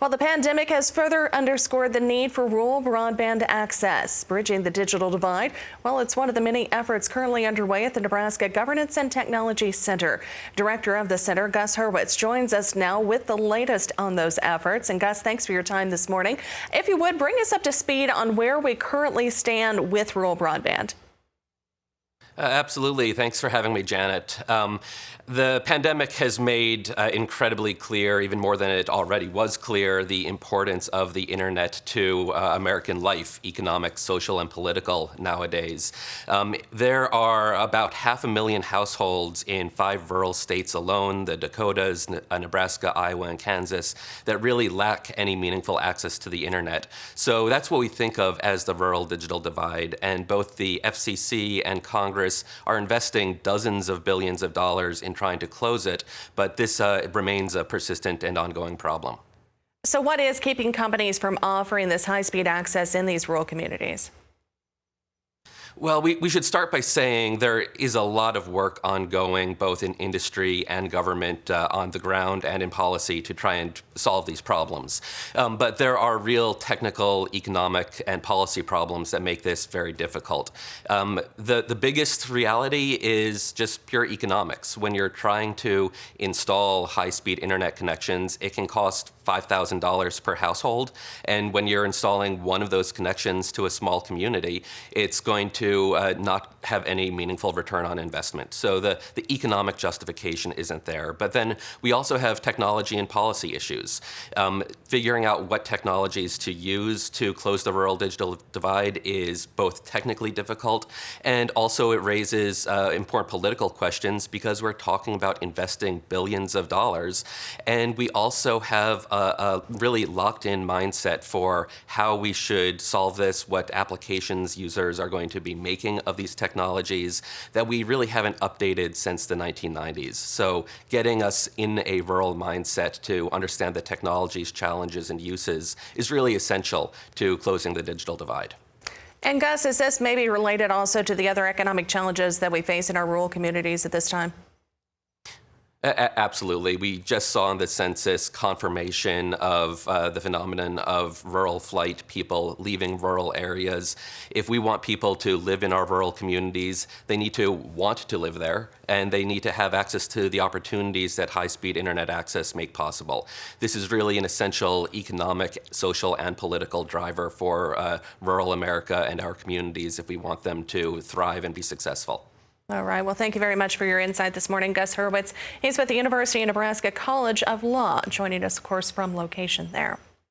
Well, the pandemic has further underscored the need for rural broadband access. Bridging the digital divide, well, it's one of the many efforts currently underway at the Nebraska Governance and Technology Center. Director of the center, Gus Hurwitz, joins us now with the latest on those efforts. And Gus, thanks for your time this morning. If you would, bring us up to speed on where we currently stand with rural broadband. Absolutely. Thanks for having me, Janet. The pandemic has made incredibly clear, even more than it already was clear, the importance of the internet to American life, economic, social, and political nowadays. There are about 500,000 households in 5 rural states alone, the Dakotas, Nebraska, Iowa, and Kansas, that really lack any meaningful access to the internet. So that's what we think of as the rural digital divide, and both the FCC and Congress are investing dozens of billions of dollars in trying to close it, but this remains a persistent and ongoing problem. So what is keeping companies from offering this high-speed access in these rural communities? Well, we should start by saying there is a lot of work ongoing, both in industry and government on the ground and in policy to try and solve these problems. But there are real technical, economic, and policy problems that make this very difficult. The biggest reality is just pure economics. When you're trying to install high-speed internet connections, it can cost $5,000 per household. And when you're installing one of those connections to a small community, it's going to not have any meaningful return on investment. So the economic justification isn't there. But then we also have technology and policy issues. Figuring out what technologies to use to close the rural digital divide is both technically difficult, and also it raises important political questions because we're talking about investing billions of dollars. And we also have a really locked-in mindset for how we should solve this, what applications users are going to be making of these technologies that we really haven't updated since the 1990s. So getting us in a rural mindset to understand the technology's challenges and uses is really essential to closing the digital divide. And Gus, is this maybe related also to the other economic challenges that we face in our rural communities at this time? Absolutely. We just saw in the census confirmation of the phenomenon of rural flight, people leaving rural areas. If we want people to live in our rural communities, they need to want to live there, and they need to have access to the opportunities that high-speed internet access make possible. This is really an essential economic, social, and political driver for rural America and our communities if we want them to thrive and be successful. All right. Well, thank you very much for your insight this morning, Gus Hurwitz. He's with the University of Nebraska College of Law, joining us, of course, from location there.